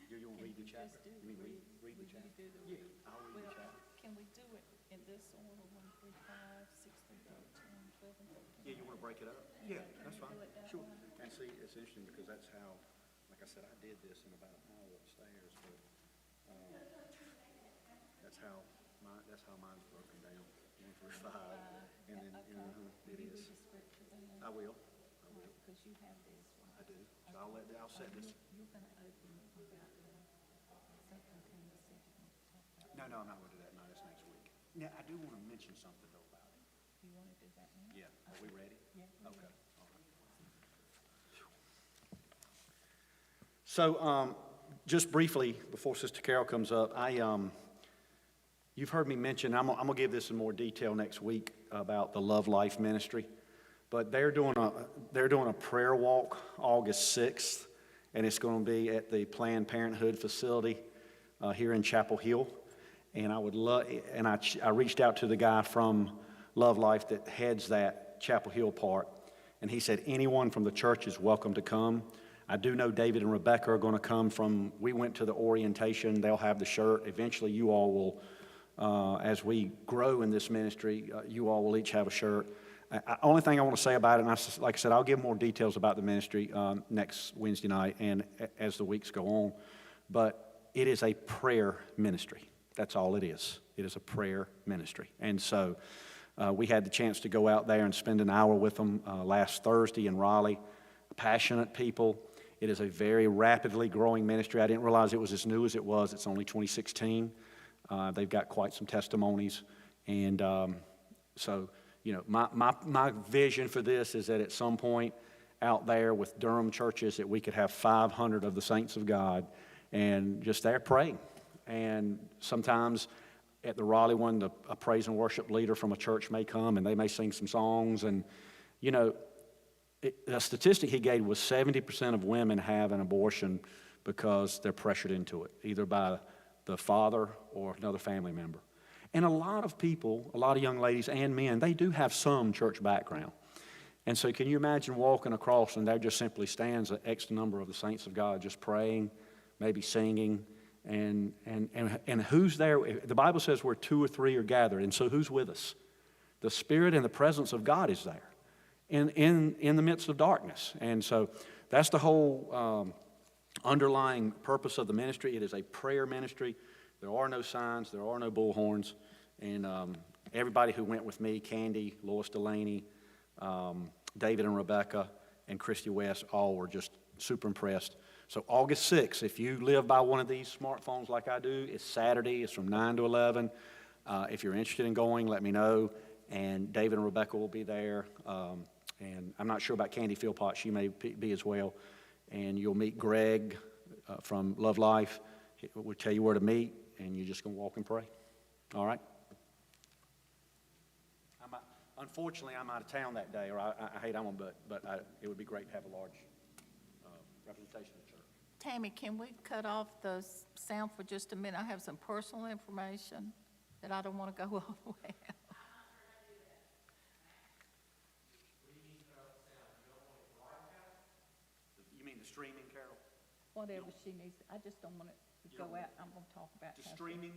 You want to read the chapter? Just do You mean read. read the Will you chapter? do the Yeah, read? I'll read the Well, chapter. can we do it in this order, 1 through 5, 6 through 13, 12 and 13? Yeah, you want to break it up? Yeah, that's fine. do it that Sure. way? And see, it's interesting because that's how, like I said, I did this in about an hour upstairs, but that's how mine's broken down, 1 through 5. And then, Okay. it Will you is. read the scripture then? I will. Because you have this, right? I do. So I'll set this. You're going to open about something Tammy said you're going to talk about. No, I'm not going to do that. No, that's next week. Yeah, I do want to mention something though about it. You want to do that now? Yeah. Are we ready? Yeah. Okay. All right. So, just briefly, before Sister Carol comes up, you've heard me mention, I'm going to give this in more detail next week about the Love Life Ministry, but they're doing a prayer walk August 6th, and it's going to be at the Planned Parenthood facility here in Chapel Hill. And I would love, and I reached out to the guy from Love Life that heads that Chapel Hill part, and he said anyone from the church is welcome to come. I do know David and Rebecca are going to come from, we went to the orientation, they'll have the shirt. Eventually you all will, as we grow in this ministry, you all will each have a shirt. Only thing I want to say about it, and like I said, I'll give more details about the ministry next Wednesday night and as the weeks go on, but it is a prayer ministry. That's all it is. It is a prayer ministry. And so we had the chance to go out there and spend an hour with them last Thursday in Raleigh. Passionate people. It is a very rapidly growing ministry. I didn't realize it was as new as it was. It's only 2016. They've got quite some testimonies. And so, you know, my vision for this is that at some point out there with Durham churches that we could have 500 of the saints of God and just there praying. And sometimes at the Raleigh one, a praise and worship leader from a church may come and they may sing some songs. And, you know, a statistic he gave was 70% of women have an abortion because they're pressured into it, either by the father or another family member. And a lot of people, a lot of young ladies and men, they do have some church background. And so can you imagine walking across and there just simply stands an X number of the saints of God just praying, maybe singing, and who's there? The Bible says where 2 or 3 are gathered, and so who's with us? The Spirit and the presence of God is there in the midst of darkness. And so that's the whole underlying purpose of the ministry. It is a prayer ministry. There are no signs. There are no bullhorns. And everybody who went with me, Candy, Lois Delaney, David and Rebecca, and Christy West, all were just super impressed. So August 6th, if you live by one of these smartphones like I do, it's Saturday. It's from 9 to 11. If you're interested in going, let me know. And David and Rebecca will be there. And I'm not sure about Candy Philpott. She may be as well. And you'll meet Greg from Love Life. We'll tell you where to meet, and you're just going to walk and pray. All right? Unfortunately, I'm out of town that day, or I hate I'm on, but it would be great to have a large representation of the church. Tammy, can we cut off the sound for just a minute? I have some personal information that I don't want to go all the way out. You mean the streaming, Carol? Whatever she needs. I just don't want it to go out. I'm going to talk about Just that. streaming?